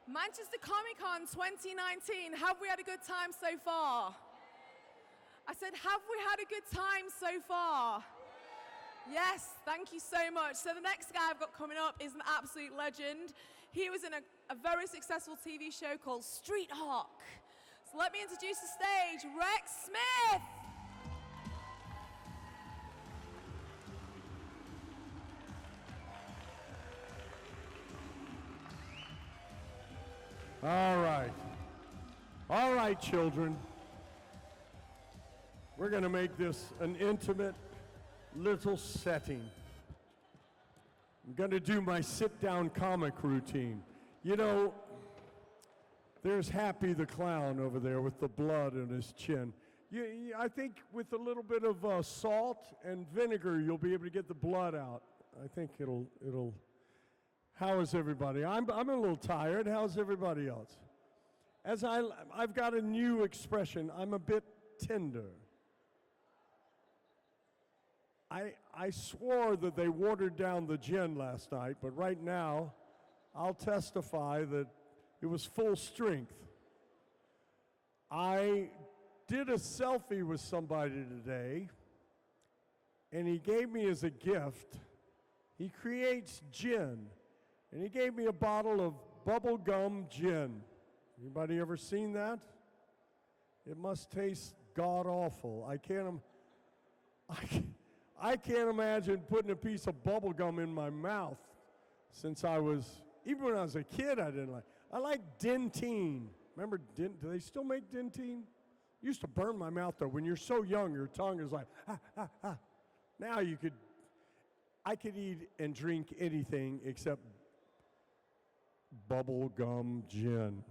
Manchester Comic Con 2019, have we had a good time so far? I said, have we had a good time so far? Yes, thank you so much. So the next guy I've got coming up is an absolute legend. He was in a very successful TV show called Street Hawk. So let me introduce the stage, Rex Smith. All right, children. We're going to make this an intimate little setting. I'm going to do my sit-down comic routine. You know, there's Happy the Clown over there with the blood on his chin. I think with a little bit of salt and vinegar, you'll be able to get the blood out. I think it'll. How is everybody? I'm a little tired. How's everybody else? I've got a new expression. I'm a bit tender. I swore that they watered down the gin last night, but right now, I'll testify that it was full strength. I did a selfie with somebody today, and he gave me as a gift, he creates gin, and he gave me a bottle of bubble gum gin. Anybody ever seen that? It must taste god-awful. I can't imagine putting a piece of bubble gum in my mouth even when I was a kid, I didn't like. I like Dentyne. Remember, do they still make Dentyne? It used to burn my mouth though. When you're so young, your tongue is like, ha, ha, ha. Now I could eat and drink anything except bubble gum gin.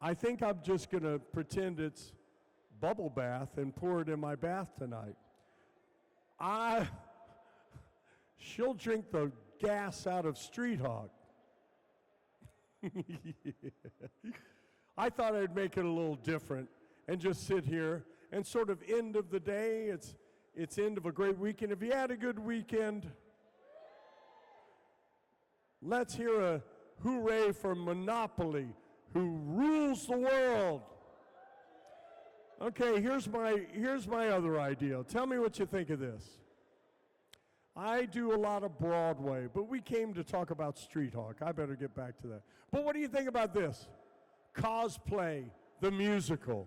I think I'm just gonna pretend it's bubble bath and pour it in my bath tonight. She'll drink the gas out of Street Hawk. Yeah. I thought I'd make it a little different and just sit here and sort of end of the day. It's end of a great weekend. If you had a good weekend, let's hear a hooray for Monopoly, who rules the world. Okay, here's my other idea. Tell me what you think of this. I do a lot of Broadway, but we came to talk about Street Hawk. I better get back to that. But what do you think about this? Cosplay, the musical.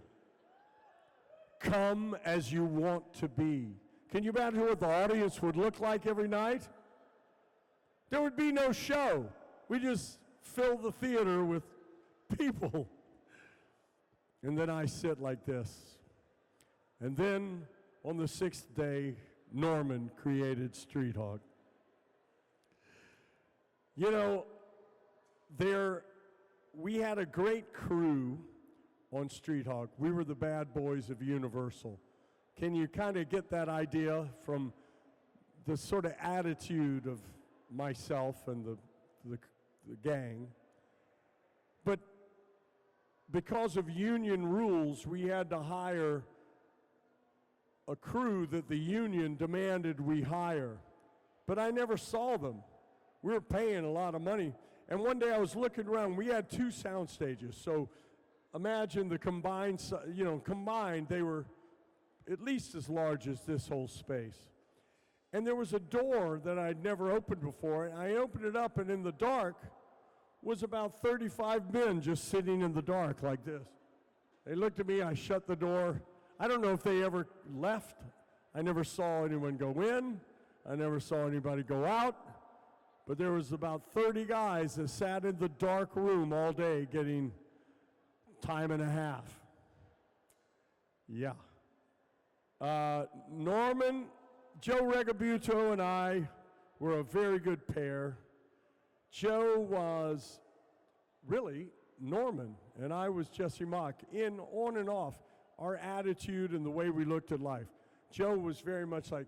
Come as you want to be. Can you imagine what the audience would look like every night? There would be no show. We just fill the theater with people. And then I sit like this. And then on the 6th day, Norman created Street Hawk. You know, we had a great crew on Street Hawk. We were the bad boys of Universal. Can you kind of get that idea from the sort of attitude of myself and the gang? But because of union rules, we had to hire a crew that the union demanded we hire. But I never saw them. We were paying a lot of money. And one day I was looking around, we had 2 sound stages. So imagine the combined, they were at least as large as this whole space. And there was a door that I'd never opened before, and I opened it up, and in the dark was about 35 men just sitting in the dark like this. They looked at me, I shut the door. I don't know if they ever left. I never saw anyone go in. I never saw anybody go out. But there was about 30 guys that sat in the dark room all day getting time and a half. Yeah. Norman, Joe Regabuto and I were a very good pair. Joe was really Norman, and I was Jesse Mock, on and off. Our attitude and the way we looked at life. Joe was very much like,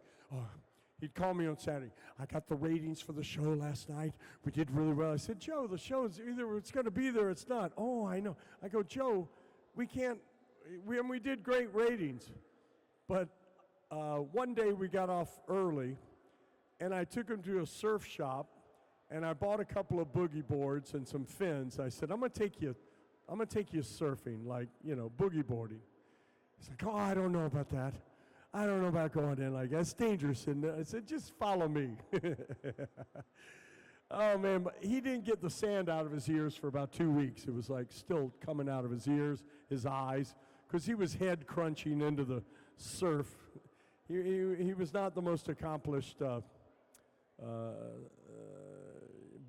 he'd call me on Saturday. I got the ratings for the show last night. We did really well. I said, Joe, the show's either it's going to be there or it's not. Oh, I know. I go, Joe, we did great ratings. But one day we got off early, and I took him to a surf shop, and I bought a couple of boogie boards and some fins. I said, I'm gonna take you surfing, like, boogie boarding. He's like, oh, I don't know about that. I don't know about going in like that. It's dangerous. And I said, just follow me. Oh, man, but he didn't get the sand out of his ears for about 2 weeks. It was like still coming out of his ears, his eyes, because he was head crunching into the surf. He was not the most accomplished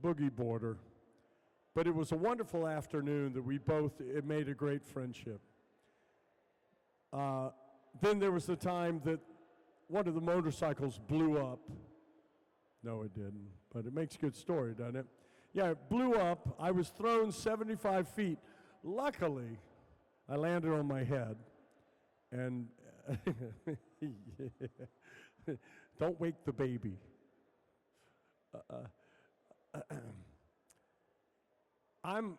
boogie boarder. But it was a wonderful afternoon that it made a great friendship. Then there was the time that one of the motorcycles blew up. No, it didn't, but it makes a good story, doesn't it? Yeah, it blew up. I was thrown 75 feet. Luckily, I landed on my head, and don't wake the baby. And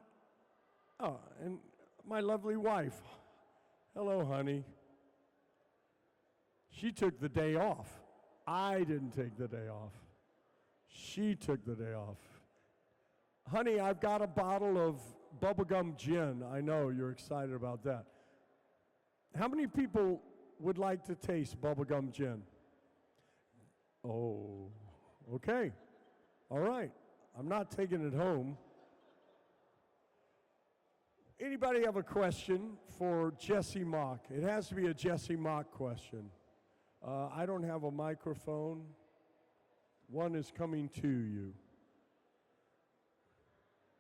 my lovely wife. Hello, honey. She took the day off. I didn't take the day off. She took the day off. Honey, I've got a bottle of bubblegum gin. I know you're excited about that. How many people would like to taste bubblegum gin? Oh, okay. All right. I'm not taking it home. Anybody have a question for Jesse Mock? It has to be a Jesse Mock question. I don't have a microphone. One is coming to you.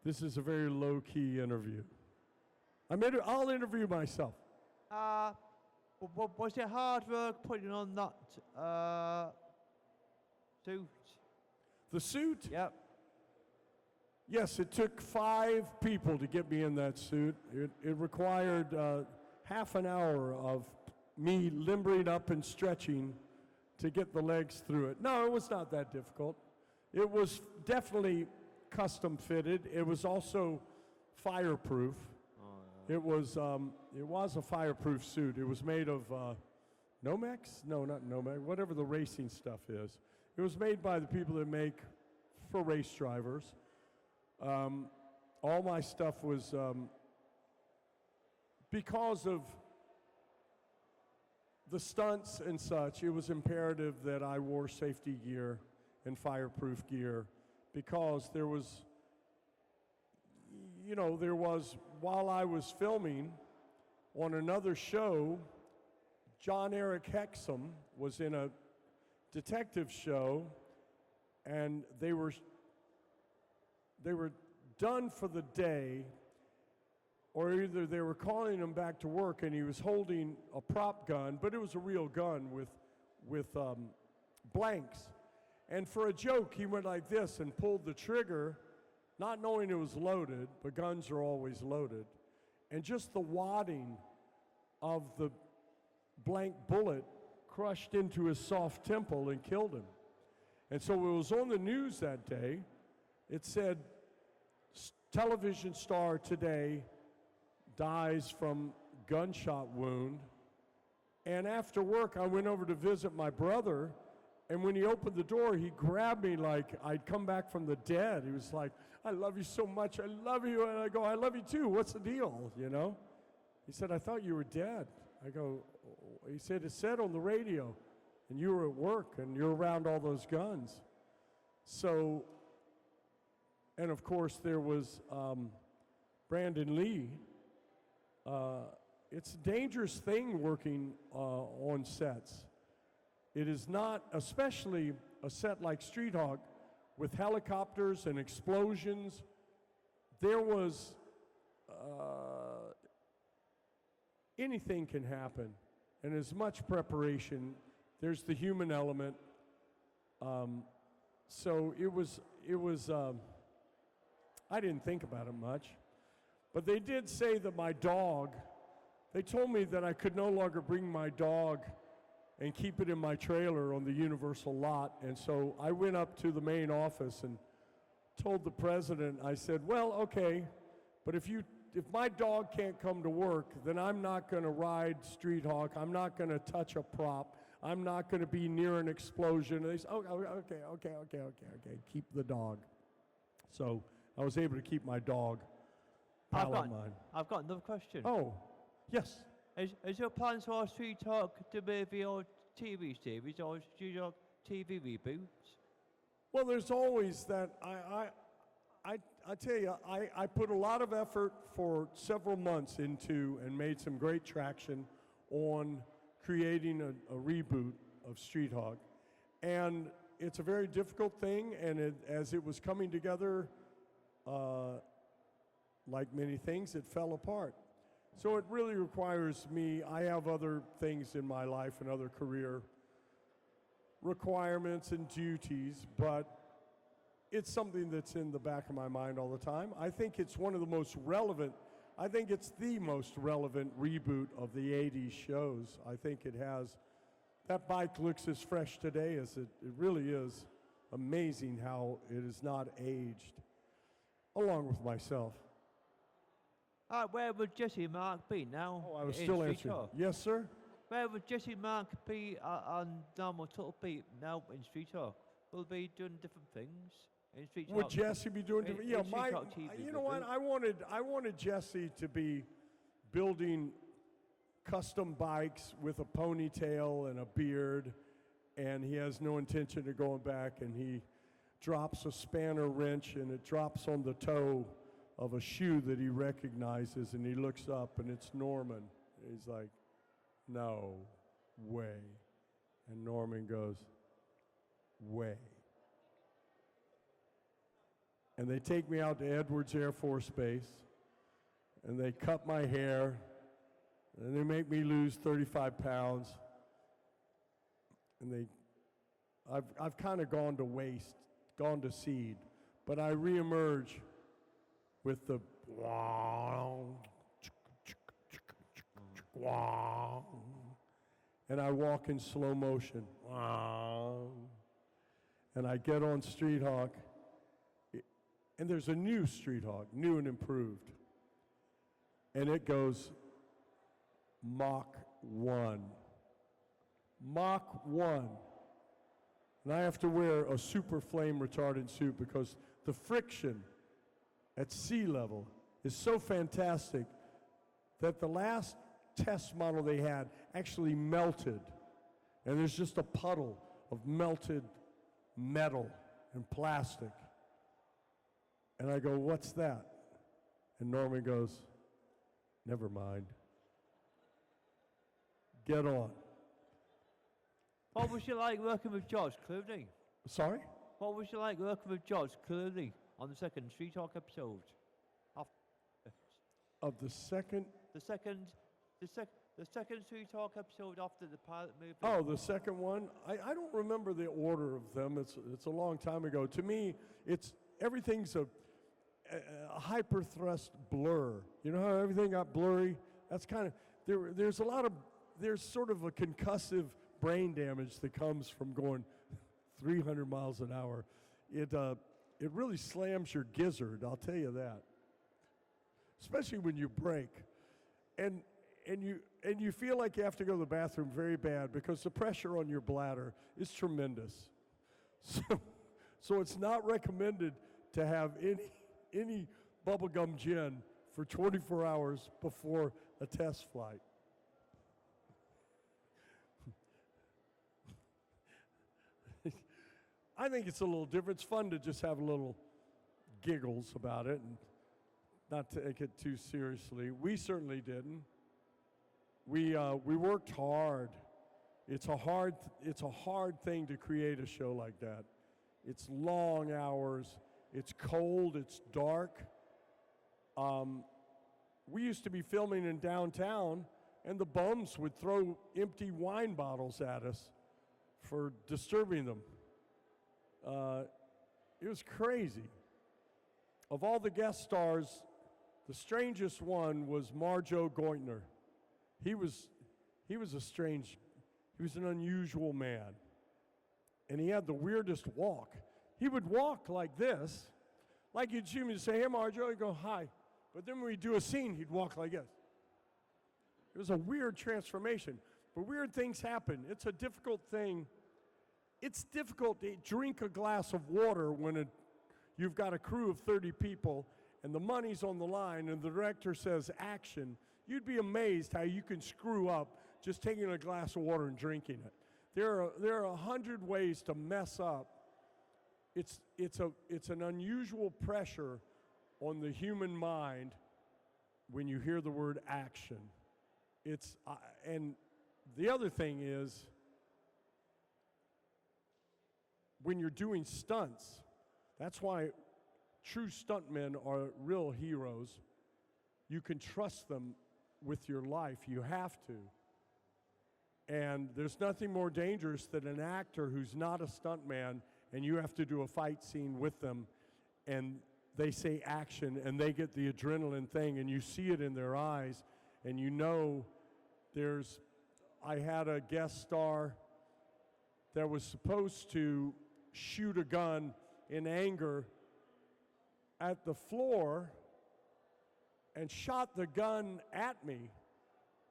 This is a very low-key interview. I'll interview myself. Was it hard work putting on that suit? The suit? Yep. Yes, it took 5 people to get me in that suit. It required half an hour of me limbering up and stretching to get the legs through it. No, it was not that difficult. It was definitely custom fitted. It was also fireproof. Oh, yeah. It was a fireproof suit. It was made of Nomex? No, not Nomex. Whatever the racing stuff is. It was made by the people that make for race drivers. All my stuff was because of the stunts and such, it was imperative that I wore safety gear and fireproof gear because there was, while I was filming on another show, John Eric Hexum was in a detective show, and they were done for the day, or either they were calling him back to work and he was holding a prop gun, but it was a real gun with blanks. And for a joke, he went like this and pulled the trigger, not knowing it was loaded, but guns are always loaded. And just the wadding of the blank bullet crushed into his soft temple and killed him. And so it was on the news that day. It said, television star today dies from gunshot wound. And after work, I went over to visit my brother, and when he opened the door, he grabbed me like I'd come back from the dead. He was like, I love you so much, I love you. And I go, I love you too, what's the deal, He said, I thought you were dead. I go, he said, it said on the radio, and you were at work, and you're around all those guns. So, and of course, there was Brandon Lee. It's a dangerous thing working on sets. It is not, especially a set like Street Hawk, with helicopters and explosions. There was, anything can happen. And as much preparation, there's the human element. So it was, I didn't think about it much. But they did say that my dog, they told me that I could no longer bring my dog and keep it in my trailer on the Universal lot. And so I went up to the main office and told the president, I said, well, okay, but if my dog can't come to work, then I'm not going to ride Street Hawk. I'm not going to touch a prop. I'm not going to be near an explosion. And they said, oh, okay, keep the dog. So I was able to keep my dog, I've pal of got, mine. I've got another question. Oh, yes. Is your plans for Street Talk to be your TV series or Street Talk TV reboots? Well, there's always that. I tell you, I put a lot of effort for several months into and made some great traction on creating a reboot of Street Hawk. And it's a very difficult thing, and as it was coming together, like many things, it fell apart. So it really requires me, I have other things in my life and other career requirements and duties, but it's something that's in the back of my mind all the time. I think it's one of the most relevant, I think it's the most relevant reboot of the 80s shows. I think it has, that bike looks as fresh today as it really is. Amazing how it is not aged, along with myself. Where would Jesse Mark be now? Oh, I was in still Street answering. Talk? Yes, sir? Where would Jesse Mark be on normal Total Beat now in Street Talk? Will be doing different things in Street Talk? Would Jesse be doing different? Yeah, in Street Talk TV you know what? reboot? I wanted Jesse to be building custom bikes with a ponytail and a beard, and he has no intention of going back, and he drops a spanner wrench and it drops on the toe of a shoe that he recognizes, and he looks up and it's Norman. He's like, no way. And Norman goes, way. And they take me out to Edwards Air Force Base, and they cut my hair, and they make me lose 35 pounds. And I've kind of gone to waste, gone to seed, but I reemerge with the and I walk in slow motion, and I get on Street Hawk, and there's a new Street Hawk, new and improved, and it goes Mach 1. Mach 1. And I have to wear a super flame retardant suit because the friction at sea level is so fantastic that the last test model they had actually melted. And there's just a puddle of melted metal and plastic. And I go, what's that? And Norman goes, never mind. Get on. What was you like working with George Clooney? Sorry? What was you like working with George Clooney on the second Street Talk episode? Of the second? The second Street Talk episode after the pilot movie. Oh, the second one? I don't remember the order of them. It's a long time ago. To me, everything's a hyper thrust blur. You know how everything got blurry? That's kind of there's sort of a concussive brain damage that comes from going 300 miles an hour. It really slams your gizzard, I'll tell you that. Especially when you brake. And you feel like you have to go to the bathroom very bad because the pressure on your bladder is tremendous. So it's not recommended to have any bubblegum gin for 24 hours before a test flight. I think it's a little different. It's fun to just have a little giggles about it and not take it too seriously. We certainly didn't. We worked hard. It's a hard thing to create a show like that. It's long hours. It's cold. It's dark. We used to be filming in downtown, and the bums would throw empty wine bottles at us for disturbing them. It was crazy. Of all the guest stars, the strangest one was Marjo Goitner. He was an unusual man. And he had the weirdest walk. He would walk like this, like you'd see me say, hey, Marjo, he'd go, hi. But then when we'd do a scene, he'd walk like this. It was a weird transformation. But weird things happen. It's a difficult thing. It's difficult to drink a glass of water when you've got a crew of 30 people, and the money's on the line, and the director says action, you'd be amazed how you can screw up just taking a glass of water and drinking it. There are 100 ways to mess up. It's an unusual pressure on the human mind when you hear the word action. And the other thing is, when you're doing stunts, that's why true stuntmen are real heroes. You can trust them with your life. You have to. And there's nothing more dangerous than an actor who's not a stuntman and you have to do a fight scene with them and they say action and they get the adrenaline thing and you see it in their eyes and you know I had a guest star that was supposed to shoot a gun in anger at the floor and shot the gun at me,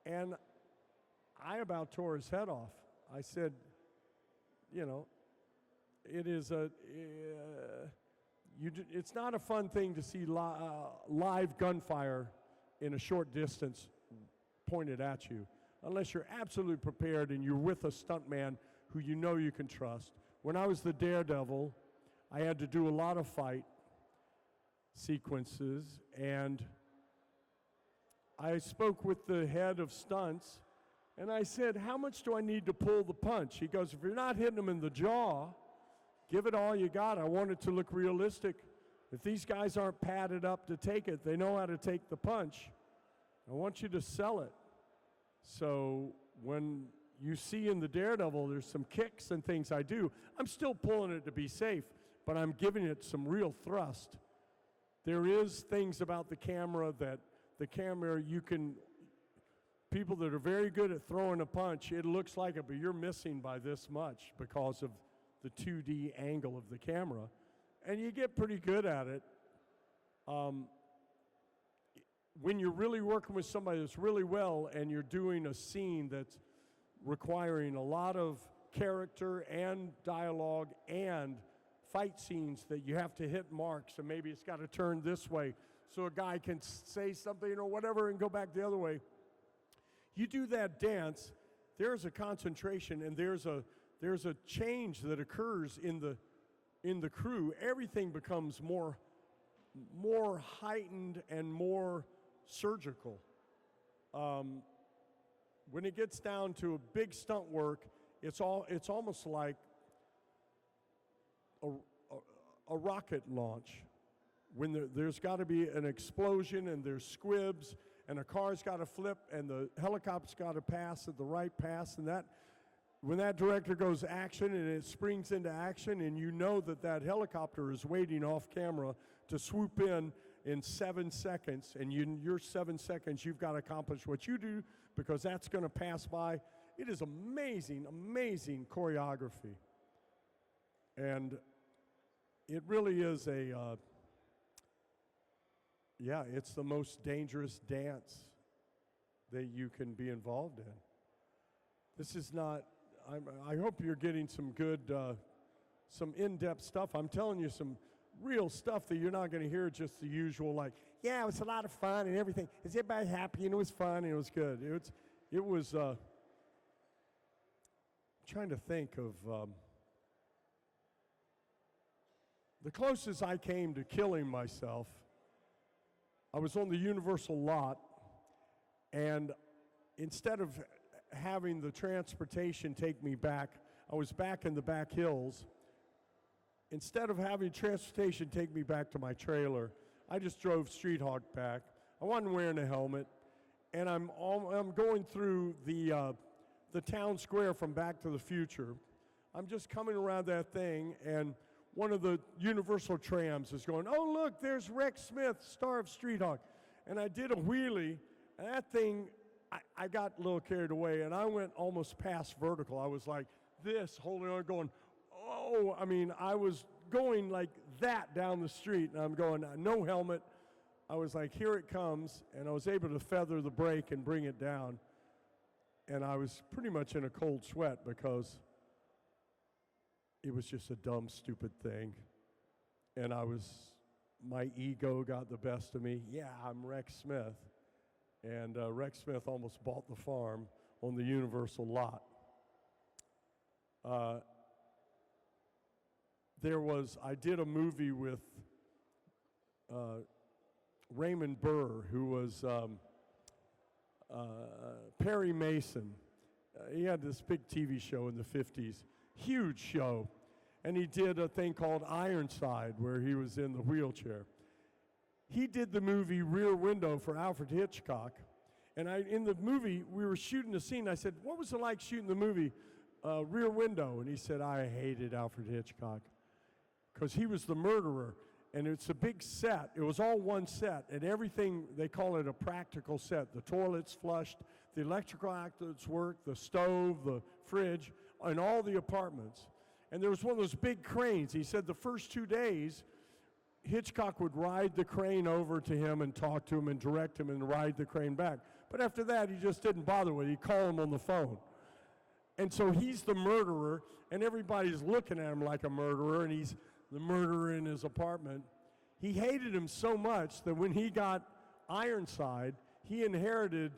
and I about tore his head off. I said, you know, it's not a fun thing to see live gunfire in a short distance pointed at you, unless you're absolutely prepared and you're with a stuntman who you know you can trust. When I was the Daredevil, I had to do a lot of fight sequences, and I spoke with the head of stunts, and I said, how much do I need to pull the punch? He goes, if you're not hitting them in the jaw, give it all you got. I want it to look realistic. If these guys aren't padded up to take it, they know how to take the punch. I want you to sell it. So when you see in the Daredevil, there's some kicks and things I do. I'm still pulling it to be safe, but I'm giving it some real thrust. There is things about the camera that people that are very good at throwing a punch, it looks like it, but you're missing by this much because of the 2D angle of the camera. And you get pretty good at it. When you're really working with somebody that's really well and you're doing a scene that's requiring a lot of character and dialogue and fight scenes that you have to hit marks, and maybe it's got to turn this way so a guy can say something or whatever and go back the other way. You do that dance, there's a concentration and there's a change that occurs in the crew. Everything becomes more heightened and more surgical. When it gets down to a big stunt work, it's almost like a rocket launch. When there's got to be an explosion and there's squibs and a car's got to flip and the helicopter's got to pass at the right pass, and when that director goes action and it springs into action and you know that helicopter is waiting off camera to swoop in 7 seconds, and your 7 seconds you've got to accomplish what you do because that's going to pass by. It is amazing, amazing choreography. And it really is it's the most dangerous dance that you can be involved in. This is not, I hope you're getting some good, some in-depth stuff. I'm telling you some real stuff that you're not going to hear just the usual, like, yeah, it was a lot of fun and everything. Is everybody happy? And it was fun and it was good. It was trying to think of the closest I came to killing myself. I was on the Universal lot, and instead of having the transportation take me back, I was back in the back hills. Instead of having transportation take me back to my trailer, I just drove street hawk back. I wasn't wearing a helmet, and I'm going through the town square from Back to the Future. I'm just coming around that thing, and one of the Universal trams is going, oh, look, there's Rex Smith, star of Street Hawk. And I did a wheelie, and that thing, I got a little carried away, and I went almost past vertical. I was like this, holding on, going, oh, I mean, I was going like that down the street, and I'm going, no helmet. I was like, here it comes, and I was able to feather the brake and bring it down. And I was pretty much in a cold sweat because it was just a dumb, stupid thing. and my ego got the best of me. Yeah, I'm Rex Smith. And Rex Smith almost bought the farm on the Universal lot. I did a movie with Raymond Burr, who was Perry Mason. He had this big TV show in the 50s, huge show. And he did a thing called Ironside, where he was in the wheelchair. He did the movie Rear Window for Alfred Hitchcock. And in the movie, we were shooting the scene. I said, what was it like shooting the movie Rear Window? And he said, I hated Alfred Hitchcock because he was the murderer. And it's a big set. It was all one set. And everything, they call it a practical set. The toilets flushed, the electrical outlets worked, the stove, the fridge, and all the apartments. And there was one of those big cranes. He said the first 2 days, Hitchcock would ride the crane over to him and talk to him and direct him and ride the crane back. But after that, he just didn't bother with it. He'd call him on the phone. And so he's the murderer, and everybody's looking at him like a murderer, and he's the murderer in his apartment. He hated him so much that when he got Ironside, he inherited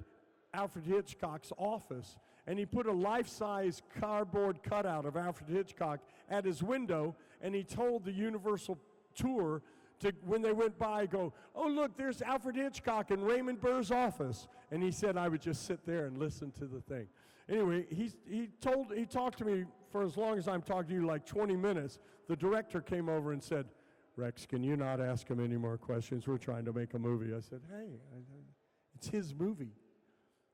Alfred Hitchcock's office, and he put a life-size cardboard cutout of Alfred Hitchcock at his window, and he told the Universal tour to, when they went by, go, oh, look, there's Alfred Hitchcock in Raymond Burr's office. And he said I would just sit there and listen to the thing. Anyway, he talked to me for as long as I'm talking to you, like 20 minutes. The director came over and said, Rex, can you not ask him any more questions? We're trying to make a movie. I said, hey, it's his movie.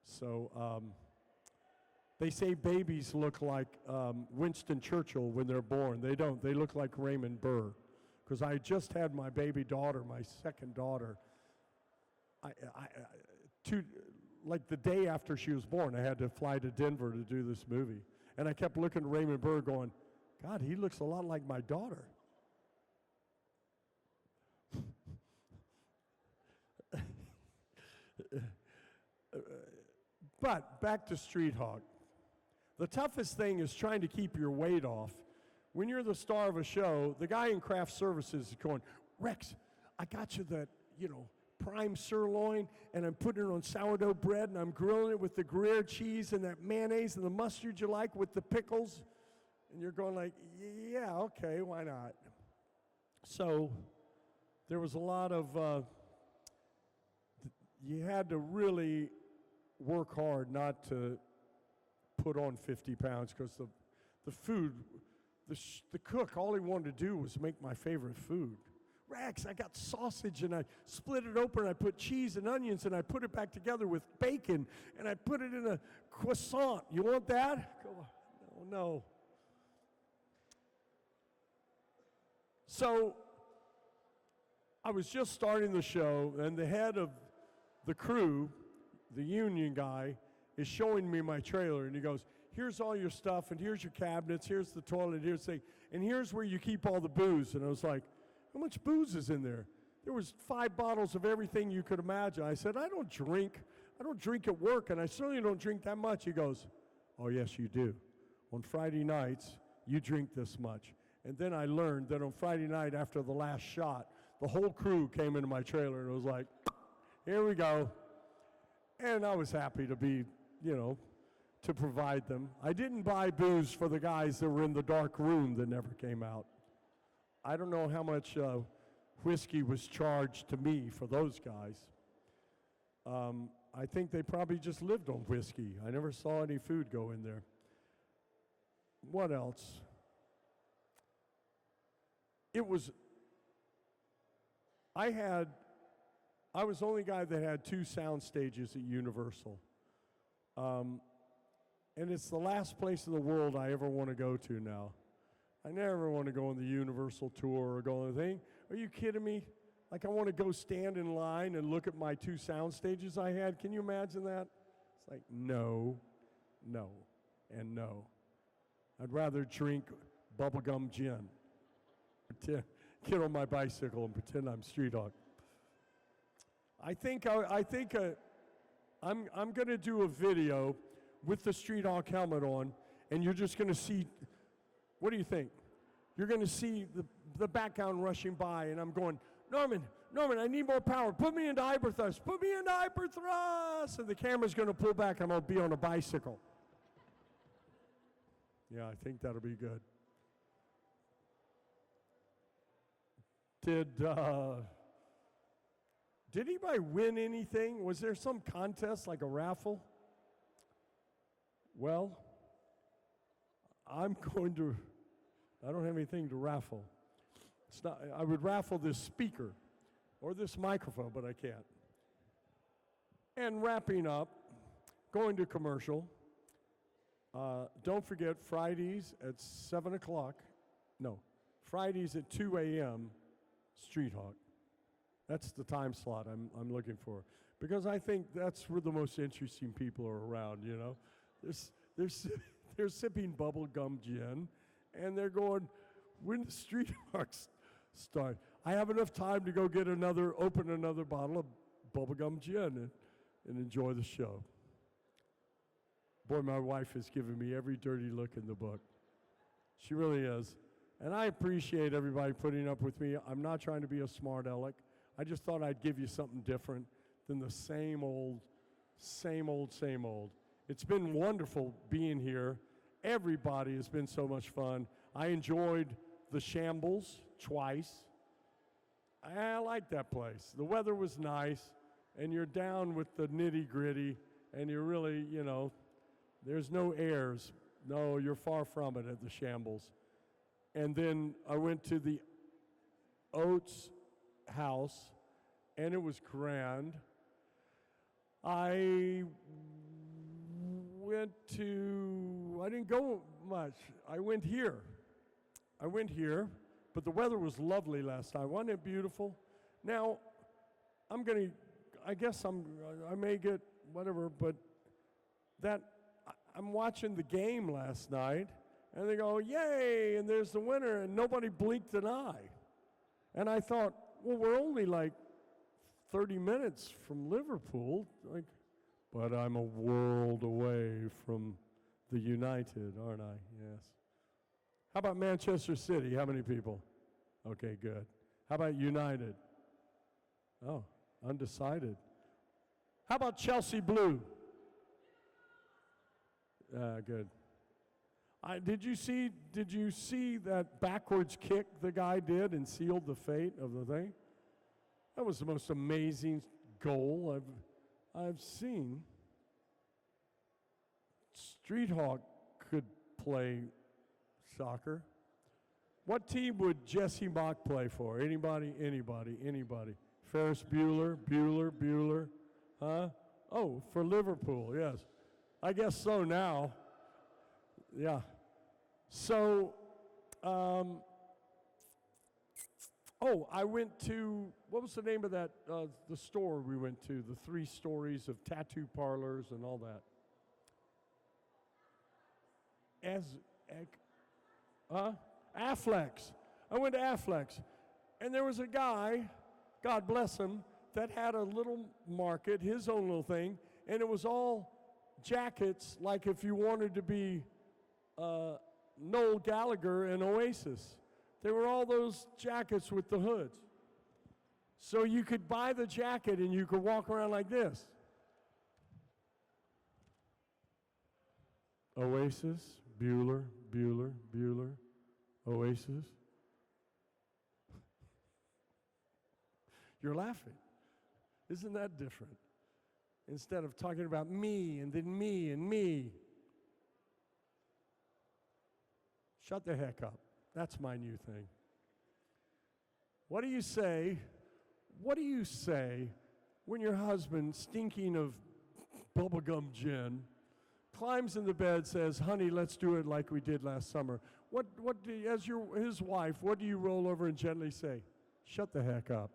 So they say babies look like Winston Churchill when they're born. They don't. They look like Raymond Burr. Because I just had my baby daughter, my second daughter, like the day after she was born, I had to fly to Denver to do this movie. And I kept looking at Raymond Burr going, God, he looks a lot like my daughter. But back to Street Hawk. The toughest thing is trying to keep your weight off. When you're the star of a show, the guy in craft services is going, Rex, I got you that, prime sirloin, and I'm putting it on sourdough bread, and I'm grilling it with the Gruyere cheese and that mayonnaise and the mustard you like with the pickles. And you're going like, yeah, okay, why not? So there was a lot of, you had to really work hard not to put on 50 pounds because the food, the cook, all he wanted to do was make my favorite food. Rex, I got sausage, and I split it open, and I put cheese and onions, and I put it back together with bacon, and I put it in a croissant. You want that? No. So I was just starting the show, and the head of the crew, the union guy, is showing me my trailer, and he goes, here's all your stuff, and here's your cabinets, here's the toilet, here's the thing, and here's where you keep all the booze. And I was like, how much booze is in there? There was 5 bottles of everything you could imagine. I said, I don't drink at work, and I certainly don't drink that much. He goes, oh, yes, you do. On Friday nights, you drink this much. And then I learned that on Friday night after the last shot, the whole crew came into my trailer, and it was like, here we go. And I was happy to be, to provide them. I didn't buy booze for the guys that were in the dark room that never came out. I don't know how much whiskey was charged to me for those guys. I think they probably just lived on whiskey. I never saw any food go in there. What else? I was the only guy that had 2 sound stages at Universal. And it's the last place in the world I ever want to go to now. I never want to go on the Universal tour or go on the thing. Are you kidding me? Like I want to go stand in line and look at my 2 sound stages I had. Can you imagine that? It's like, no, and no. I'd rather drink bubblegum gin. Get on my bicycle and pretend I'm Street Hawk. I think I'm going to do a video with the Street Hawk helmet on, and you're just going to see. What do you think? You're going to see the background rushing by, and I'm going, Norman, I need more power. Put me into hyperthrust. Put me into hyperthrust. And the camera's going to pull back. I'm going to be on a bicycle. Yeah, I think that'll be good. Did anybody win anything? Was there some contest, like a raffle? Well, I don't have anything to raffle. It's not, I would raffle this speaker or this microphone, but I can't. And wrapping up, going to commercial. Don't forget Fridays at 7 o'clock. No, Fridays at 2 a.m. Street Hawk. That's the time slot I'm looking for, because I think that's where the most interesting people are around. You know, they're sipping bubble gum gin, and they're going, when the Street Hawks start. I have enough time to go open another bottle of bubblegum gin and enjoy the show. Boy, my wife has given me every dirty look in the book. She really is. And I appreciate everybody putting up with me. I'm not trying to be a smart aleck. I just thought I'd give you something different than the same old. It's been wonderful being here. Everybody has been so much fun. I enjoyed the Shambles twice. I like that place. The weather was nice, and you're down with the nitty-gritty, and you're really, there's no airs. No, you're far from it at the Shambles. And then I went to the Oates house, and it was grand. I didn't go much. I went here, but the weather was lovely last night. Wasn't it beautiful? Now, I may get whatever, but I'm watching the game last night, and they go, yay, and there's the winner, and nobody blinked an eye. And I thought, well, we're only like 30 minutes from Liverpool, but I'm a world away from the United, aren't I? Yes. How about Manchester City? How many people? Okay, good. How about United? Oh, undecided. How about Chelsea Blue? Good. Did you see that backwards kick the guy did and sealed the fate of the thing? That was the most amazing goal I've seen. Street Hawk could play soccer. What team would Jesse Mock play for? Anybody? Ferris Bueller? Huh? Oh, for Liverpool, yes. I guess so now. Yeah. So, I went to, what was the name of that, the store we went to, the 3 stories of tattoo parlors and all that? Affleck's. I went to Affleck's, and there was a guy, God bless him, that had a little market, his own little thing, and it was all jackets, like if you wanted to be Noel Gallagher and Oasis. There were all those jackets with the hoods. So you could buy the jacket and you could walk around like this. Oasis, Bueller, Oasis. You're laughing. Isn't that different? Instead of talking about me and then me and me. Shut the heck up. That's my new thing. What do you say when your husband, stinking of bubblegum gin, climbs in the bed, says, honey, let's do it like we did last summer? His wife, what do you roll over and gently say? Shut the heck up.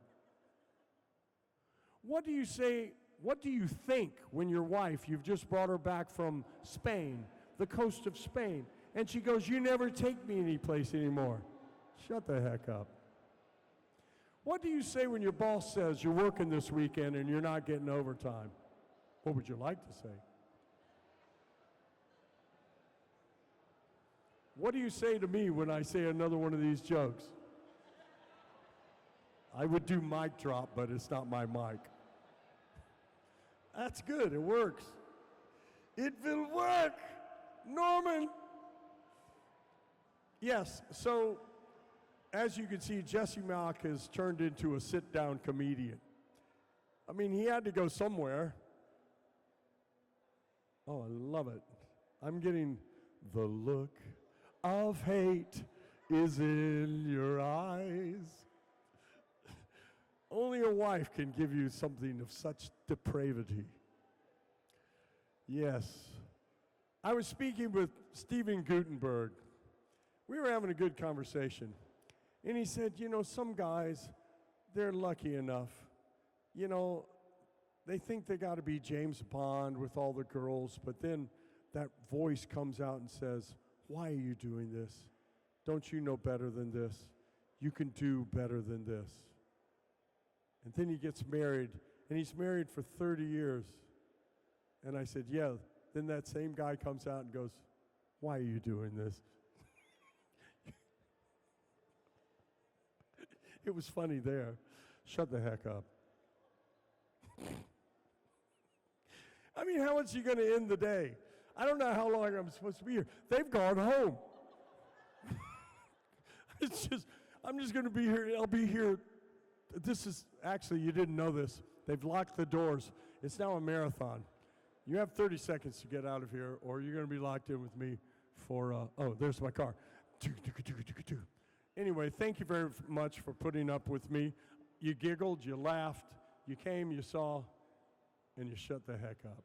What do you say, what do you think when your wife, you've just brought her back from Spain, the coast of Spain, and she goes, you never take me anyplace anymore? Shut the heck up. What do you say when your boss says you're working this weekend and you're not getting overtime? What would you like to say? What do you say to me when I say another one of these jokes? I would do mic drop, but it's not my mic. That's good, it works. It will work, Norman. Yes, so as you can see, Jesse Mock has turned into a sit-down comedian. I mean, he had to go somewhere. Oh, I love it. I'm getting the look of hate is in your eyes. Only a wife can give you something of such depravity. Yes. I was speaking with Steven Gutenberg. We were having a good conversation. And he said, you know, some guys, they're lucky enough. You know, they think they got to be James Bond with all the girls, but then that voice comes out and says, why are you doing this? Don't you know better than this? You can do better than this. And then he gets married, and he's married for 30 years. And I said, yeah. Then that same guy comes out and goes, why are you doing this? It was funny there. Shut the heck up. I mean, how is he going to end the day? I don't know how long I'm supposed to be here. They've gone home. I'm just going to be here. I'll be here. This is, actually, you didn't know this. They've locked the doors. It's now a marathon. You have 30 seconds to get out of here, or you're going to be locked in with me for, oh, there's my car. Anyway, thank you very much for putting up with me. You giggled, you laughed, you came, you saw, and you shut the heck up.